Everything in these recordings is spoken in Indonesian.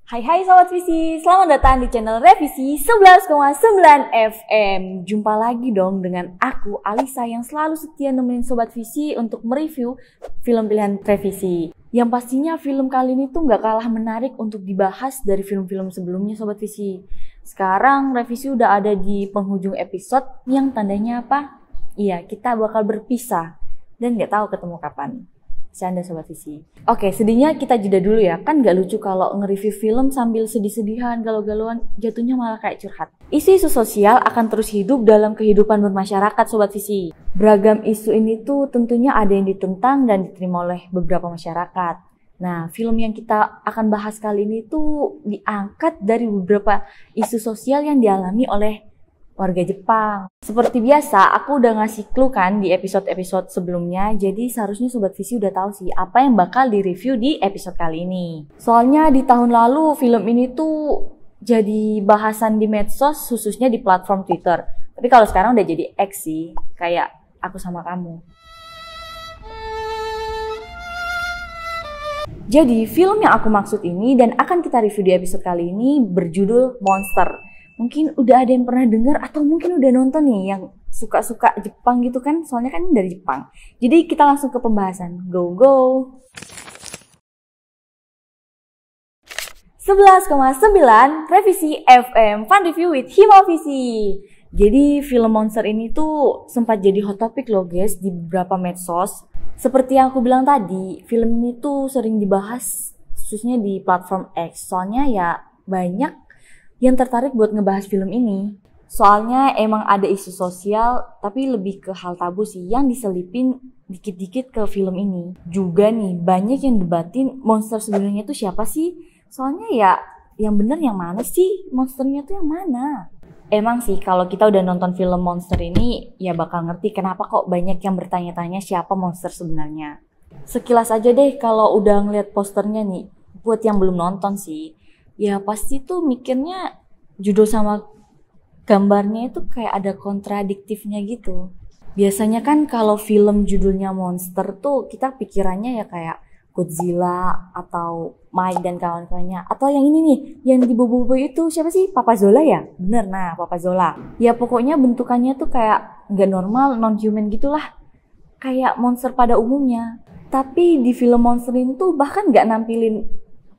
Hai Sobat Visi, selamat datang di channel Revisi 11,9 FM. Jumpa lagi dong dengan aku, Alisa, yang selalu setia nemenin Sobat Visi untuk mereview film pilihan Revisi. Yang pastinya film kali ini tuh gak kalah menarik untuk dibahas dari film-film sebelumnya Sobat Visi. Sekarang Revisi udah ada di penghujung episode yang tandanya apa? Iya, kita bakal berpisah dan gak tahu ketemu kapan. Canda Sobat Visi. Oke, sedihnya kita jeda dulu ya. Kan gak lucu kalau nge-review film sambil sedih-sedihan, galau-galauan, jatuhnya malah kayak curhat. Isu-isu sosial akan terus hidup dalam kehidupan bermasyarakat Sobat Visi. Beragam isu ini tuh tentunya ada yang ditentang dan diterima oleh beberapa masyarakat. Nah, film yang kita akan bahas kali ini tuh diangkat dari beberapa isu sosial yang dialami oleh warga Jepang. Seperti biasa, aku udah ngasih clue kan di episode-episode sebelumnya, jadi seharusnya Sobat Visi udah tahu sih apa yang bakal di-review di episode kali ini. Soalnya di tahun lalu film ini tuh jadi bahasan di medsos, khususnya di platform Twitter. Tapi kalau sekarang udah jadi X sih, kayak aku sama kamu. Jadi film yang aku maksud ini dan akan kita review di episode kali ini berjudul Monster. Mungkin udah ada yang pernah dengar atau mungkin udah nonton nih yang suka-suka Jepang gitu kan, soalnya kan dari Jepang. Jadi kita langsung ke pembahasan. Go! 11,9 Revisi FM Fun Review with Himovisi. Jadi film Monster ini tuh sempat jadi hot topic loh guys di beberapa medsos. Seperti yang aku bilang tadi, film ini tuh sering dibahas khususnya di platform X. Soalnya ya banyak yang tertarik buat ngebahas film ini. Soalnya emang ada isu sosial, tapi lebih ke hal tabu sih yang diselipin dikit-dikit ke film ini. Juga nih, banyak yang debatin monster sebenarnya tuh siapa sih? Soalnya ya, yang bener yang mana sih? Monsternya tuh yang mana? Emang sih, kalau kita udah nonton film Monster ini, ya bakal ngerti kenapa kok banyak yang bertanya-tanya siapa monster sebenarnya. Sekilas aja deh kalau udah ngeliat posternya nih, buat yang belum nonton sih, ya pasti tuh mikirnya judul sama gambarnya itu kayak ada kontradiktifnya gitu. Biasanya kan kalau film judulnya Monster tuh kita pikirannya ya kayak Godzilla atau Mike dan kawan-kawannya. Atau yang ini nih, yang di bobo-bobo itu siapa sih? Papa Zola ya? Bener, nah Papa Zola. Ya pokoknya bentukannya tuh kayak nggak normal, non-human gitulah. Kayak monster pada umumnya. Tapi di film Monster ini tuh bahkan nggak nampilin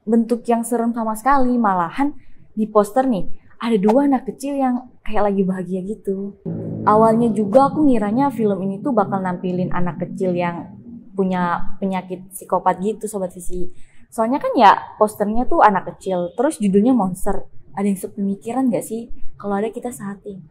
bentuk yang serem sama sekali, malahan di poster nih ada dua anak kecil yang kayak lagi bahagia gitu. Awalnya juga aku ngiranya film ini tuh bakal nampilin anak kecil yang punya penyakit psikopat gitu Sobat Visi. Soalnya kan ya posternya tuh anak kecil, terus judulnya Monster. Ada yang sepemikiran gak sih? Kalau ada kita sehati.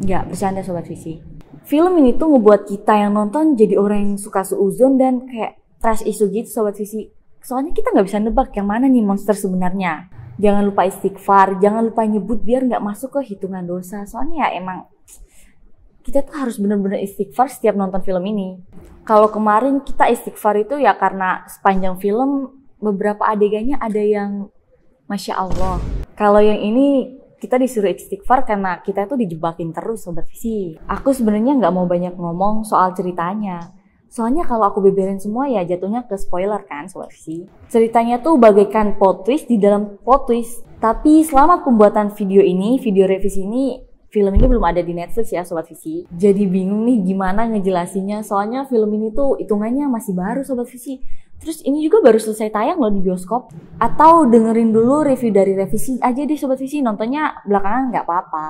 Nggak, bercanda Sobat Visi. Film ini tuh ngebuat kita yang nonton jadi orang yang suka suuzon dan kayak trash isu gitu Sobat Visi. Soalnya kita nggak bisa nebak yang mana nih monster sebenarnya. Jangan lupa istighfar, jangan lupa nyebut biar nggak masuk ke hitungan dosa. Soalnya ya emang kita tuh harus bener-bener istighfar setiap nonton film ini. Kalau kemarin kita istighfar itu ya karena sepanjang film beberapa adegannya ada yang Masya Allah. Kalau yang ini kita disuruh istighfar karena kita tuh dijebakin terus Sobat Visi. Aku sebenarnya nggak mau banyak ngomong soal ceritanya. Soalnya kalau aku beberin semua ya jatuhnya ke spoiler kan Sobat Visi. Ceritanya tuh bagaikan plot twist di dalam plot twist. Tapi selama pembuatan video ini, video revisi ini, film ini belum ada di Netflix ya Sobat Visi. Jadi bingung nih gimana ngejelasinnya. Soalnya film ini tuh hitungannya masih baru Sobat Visi. Terus ini juga baru selesai tayang loh di bioskop. Atau dengerin dulu review dari revisi aja deh Sobat Visi. Nontonnya belakangan nggak apa-apa.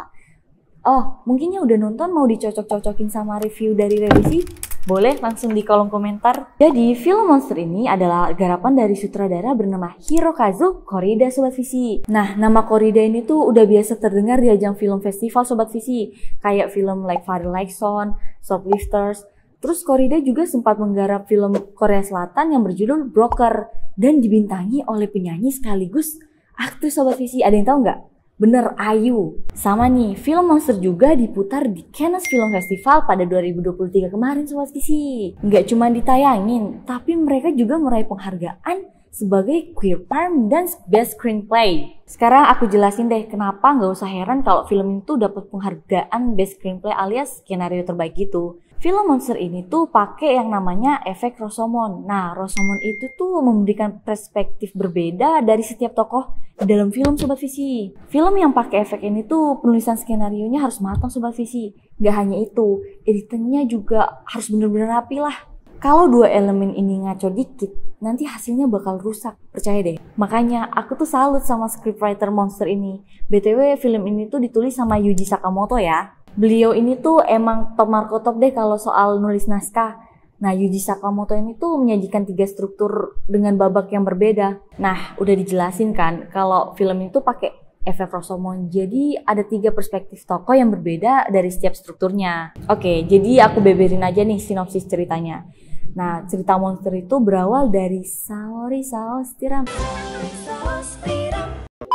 Oh, mungkin yang udah nonton mau dicocok-cocokin sama review dari revisi? Boleh langsung di kolom komentar. Jadi film Monster ini adalah garapan dari sutradara bernama Hirokazu Koreeda Sobat Visi. Nah, nama Koreeda ini tuh udah biasa terdengar di ajang film festival Sobat Visi. Kayak film Like Father Like Son, Shoplifters. Terus Koreeda juga sempat menggarap film Korea Selatan yang berjudul Broker. Dan dibintangi oleh penyanyi sekaligus aktris Sobat Visi. Ada yang tahu nggak? Bener, Ayu. Sama nih, film Monster juga diputar di Cannes Film Festival pada 2023 kemarin Sobat Visi. Nggak cuma ditayangin, tapi mereka juga meraih penghargaan sebagai Queer Palm dan Best Screenplay. Sekarang aku jelasin deh kenapa nggak usah heran kalau film itu dapat penghargaan Best Screenplay alias skenario terbaik gitu. Film Monster ini tuh pakai yang namanya efek Rashomon. Nah, Rashomon itu tuh memberikan perspektif berbeda dari setiap tokoh di dalam film Sobat Visi. Film yang pakai efek ini tuh penulisan skenarionya harus matang Sobat Visi. Gak hanya itu, editingnya juga harus bener-bener rapi lah. Kalau dua elemen ini ngaco dikit, nanti hasilnya bakal rusak, percaya deh. Makanya aku tuh salut sama scriptwriter Monster ini. BTW film ini tuh ditulis sama Yuji Sakamoto ya. Beliau ini tuh emang top marko top deh kalau soal nulis naskah. Nah, Yuji Sakamoto ini tuh menyajikan 3 struktur dengan babak yang berbeda. Nah, udah dijelasin kan kalau film itu pakai efek Rashomon. Jadi ada 3 perspektif tokoh yang berbeda dari setiap strukturnya. Oke, jadi aku beberin aja nih sinopsis ceritanya. Nah, cerita Monster itu berawal dari Saori Saos Tiram.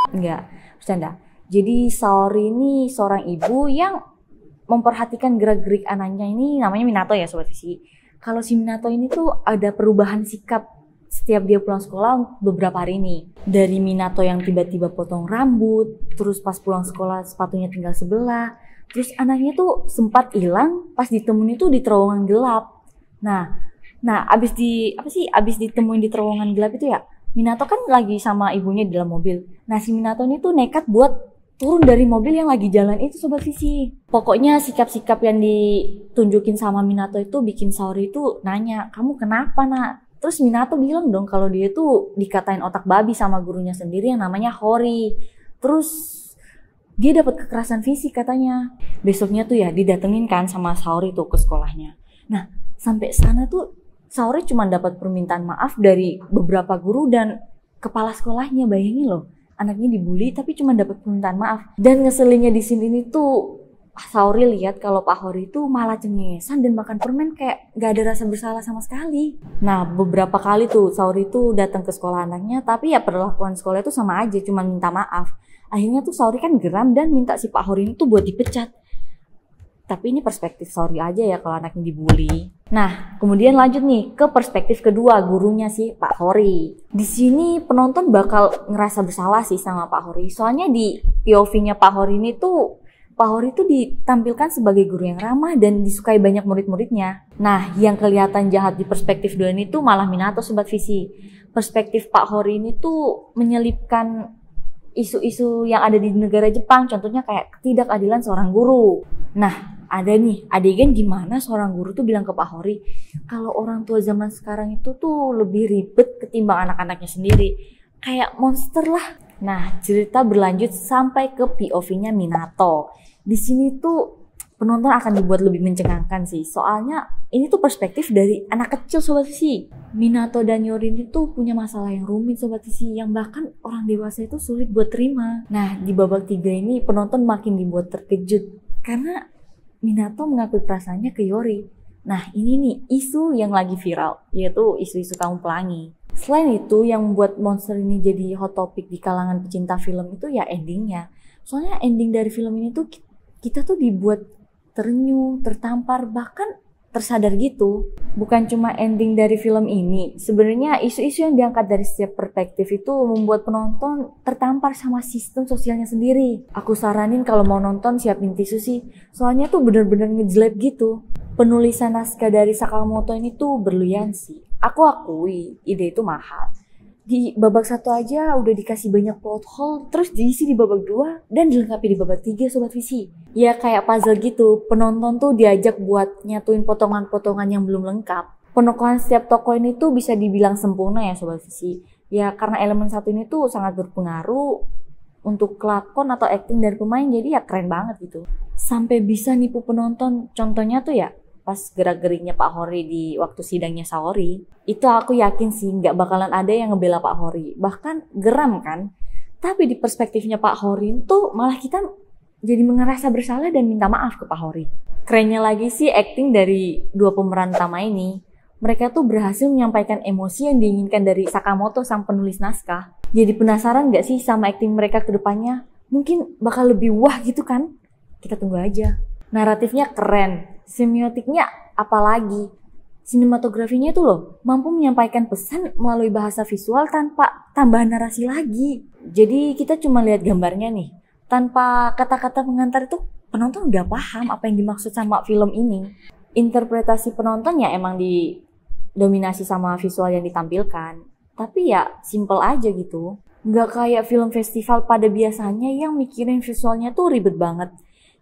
Enggak, bercanda. Jadi Saori ini seorang ibu yang memperhatikan gerak-gerik anaknya ini, namanya Minato ya Sobat Visi. Kalau si Minato ini tuh ada perubahan sikap setiap dia pulang sekolah beberapa hari ini. Dari Minato yang tiba-tiba potong rambut, terus pas pulang sekolah sepatunya tinggal sebelah, terus anaknya tuh sempat hilang pas ditemuin itu di terowongan gelap. Nah, abis ditemuin di terowongan gelap itu ya, Minato kan lagi sama ibunya di dalam mobil. Nah, si Minato ini tuh nekat buat turun dari mobil yang lagi jalan itu Sobat Visi. Pokoknya sikap-sikap yang ditunjukin sama Minato itu bikin Saori itu nanya, kamu kenapa nak? Terus Minato bilang dong kalau dia tuh dikatain otak babi sama gurunya sendiri yang namanya Hori. Terus dia dapat kekerasan fisik katanya. Besoknya tuh ya didatengin kan sama Saori tuh ke sekolahnya. Nah, sampai sana tuh Saori cuma dapat permintaan maaf dari beberapa guru dan kepala sekolahnya, bayangin loh. Anaknya dibully tapi cuma dapat permintaan maaf. Dan ngeselinnya di sini tuh Saori lihat kalau Pak Hori itu malah cengengesan dan makan permen kayak gak ada rasa bersalah sama sekali. Nah, beberapa kali tuh Saori tuh datang ke sekolah anaknya, tapi ya perlakuan sekolah itu sama aja, cuma minta maaf. Akhirnya tuh Saori kan geram dan minta si Pak Hori itu buat dipecat. Tapi ini perspektif Saori aja ya kalau anaknya dibully. Nah, kemudian lanjut nih ke perspektif kedua, gurunya si Pak Hori. Di sini penonton bakal ngerasa bersalah sih sama Pak Hori. Soalnya di POV-nya Pak Hori ini tuh, Pak Hori tuh ditampilkan sebagai guru yang ramah dan disukai banyak murid-muridnya. Nah, yang kelihatan jahat di perspektif dua ini tuh malah Minato Sobat Visi. Perspektif Pak Hori ini tuh menyelipkan isu-isu yang ada di negara Jepang, contohnya kayak ketidakadilan seorang guru. Nah, ada nih adegan gimana seorang guru tuh bilang ke Pak Hori kalau orang tua zaman sekarang itu tuh lebih ribet ketimbang anak-anaknya sendiri, kayak monster lah. Nah, cerita berlanjut sampai ke POV-nya Minato. Di sini tuh penonton akan dibuat lebih mencengangkan sih, soalnya ini tuh perspektif dari anak kecil Sobat Visi. Minato dan Yorin itu punya masalah yang rumit Sobat Visi, yang bahkan orang dewasa itu sulit buat terima. Nah, di babak 3 ini penonton makin dibuat terkejut karena Minato mengakui perasaannya ke Yori. Nah, ini nih isu yang lagi viral, yaitu isu-isu kaum pelangi. Selain itu, yang membuat Monster ini jadi hot topic di kalangan pecinta film itu ya endingnya. Soalnya ending dari film ini tuh kita tuh dibuat terenyuh, tertampar, bahkan tersadar gitu. Bukan cuma ending dari film ini, sebenarnya isu-isu yang diangkat dari setiap perspektif itu membuat penonton tertampar sama sistem sosialnya sendiri. Aku saranin kalau mau nonton siapin tisu sih, soalnya tuh bener-bener ngejelek gitu. Penulisan naskah dari Sakamoto ini tuh berlian sih. Aku akui ide itu mahal. Di babak 1 aja udah dikasih banyak plot hole, terus diisi di babak 2 dan dilengkapi di babak 3 Sobat Visi. Ya kayak puzzle gitu, penonton tuh diajak buat nyatuin potongan-potongan yang belum lengkap. Penokohan setiap tokoh ini tuh bisa dibilang sempurna ya Sobat Visi. Ya karena elemen satu ini tuh sangat berpengaruh untuk kelakon atau acting dari pemain, jadi ya keren banget gitu. Sampai bisa nipu penonton, contohnya tuh ya pas gerak-geriknya Pak Hori di waktu sidangnya Saori, itu aku yakin sih nggak bakalan ada yang ngebela Pak Hori, bahkan geram kan. Tapi di perspektifnya Pak Hori tuh malah kita jadi ngerasa bersalah dan minta maaf ke Pak Hori. Kerennya lagi sih acting dari dua pemeran utama ini. Mereka tuh berhasil menyampaikan emosi yang diinginkan dari Sakamoto sang penulis naskah. Jadi penasaran nggak sih sama acting mereka ke depannya? Mungkin bakal lebih wah gitu kan? Kita tunggu aja. Naratifnya keren, semiotiknya apalagi. Sinematografinya tuh loh, mampu menyampaikan pesan melalui bahasa visual tanpa tambahan narasi lagi. Jadi kita cuma lihat gambarnya nih, tanpa kata-kata pengantar itu penonton udah paham apa yang dimaksud sama film ini. Interpretasi penontonnya emang didominasi sama visual yang ditampilkan. Tapi ya simple aja gitu. Nggak kayak film festival pada biasanya yang mikirin visualnya tuh ribet banget.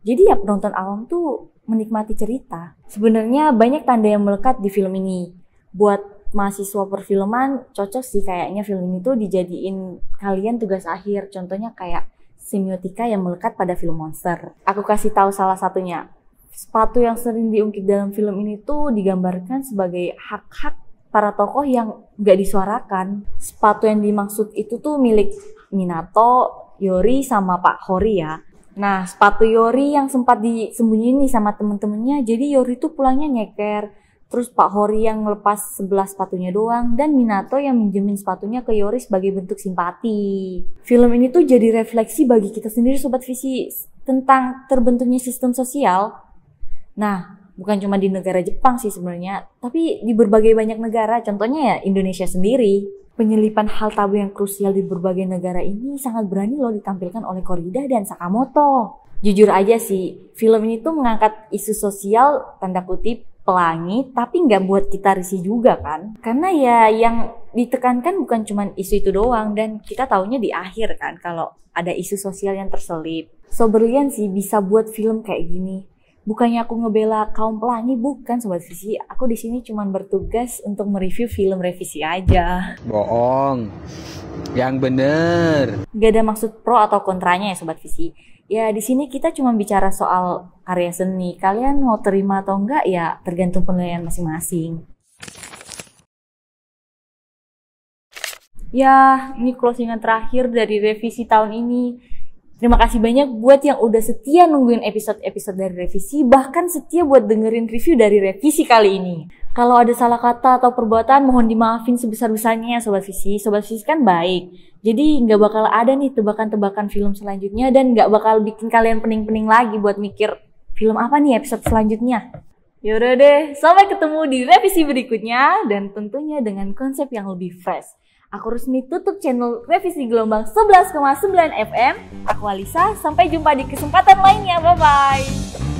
Jadi ya penonton awam tuh menikmati cerita. Sebenarnya banyak tanda yang melekat di film ini. Buat mahasiswa perfilman cocok sih kayaknya film ini tuh dijadiin kalian tugas akhir. Contohnya kayak semiotika yang melekat pada film monster. Aku kasih tahu salah satunya. Sepatu yang sering diungkit dalam film ini tuh digambarkan sebagai hak-hak para tokoh yang gak disuarakan. Sepatu yang dimaksud itu tuh milik Minato, Yori, sama Pak Hori ya. Nah, sepatu Yori yang sempat disembunyiin nih sama temen-temennya, jadi Yori tuh pulangnya nyeker. Terus Pak Hori yang ngelepas sebelah sepatunya doang, dan Minato yang minjemin sepatunya ke Yori sebagai bentuk simpati. Film ini tuh jadi refleksi bagi kita sendiri Sobat Visi tentang terbentuknya sistem sosial. Nah, bukan cuma di negara Jepang sih sebenarnya, tapi di berbagai banyak negara, contohnya ya Indonesia sendiri. Penyelipan hal tabu yang krusial di berbagai negara ini sangat berani loh ditampilkan oleh Korida dan Sakamoto. Jujur aja sih, film ini tuh mengangkat isu sosial, tanda kutip, pelangi, tapi nggak buat kita risih juga kan. Karena ya yang ditekankan bukan cuma isu itu doang, dan kita taunya di akhir kan kalau ada isu sosial yang terselip. So brilian sih bisa buat film kayak gini. Bukannya aku ngebela kaum pelangi, bukan Sobat Visi. Aku di sini cuma bertugas untuk mereview film revisi aja. Bohong. Yang bener. Gak ada maksud pro atau kontranya ya Sobat Visi. Ya di sini kita cuma bicara soal karya seni. Kalian mau terima atau enggak ya tergantung penilaian masing-masing. Ya, ini closingan terakhir dari revisi tahun ini. Terima kasih banyak buat yang udah setia nungguin episode-episode dari revisi, bahkan setia buat dengerin review dari revisi kali ini. Kalau ada salah kata atau perbuatan, mohon dimaafin sebesar-besarnya ya Sobat Visi. Sobat Visi kan baik, jadi nggak bakal ada nih tebakan-tebakan film selanjutnya, dan nggak bakal bikin kalian pening-pening lagi buat mikir film apa nih episode selanjutnya. Yaudah deh, sampai ketemu di revisi berikutnya, dan tentunya dengan konsep yang lebih fresh. Aku resmi tutup channel Revisi Gelombang 11,9 FM. Aku Alisa, sampai jumpa di kesempatan lainnya. Bye-bye.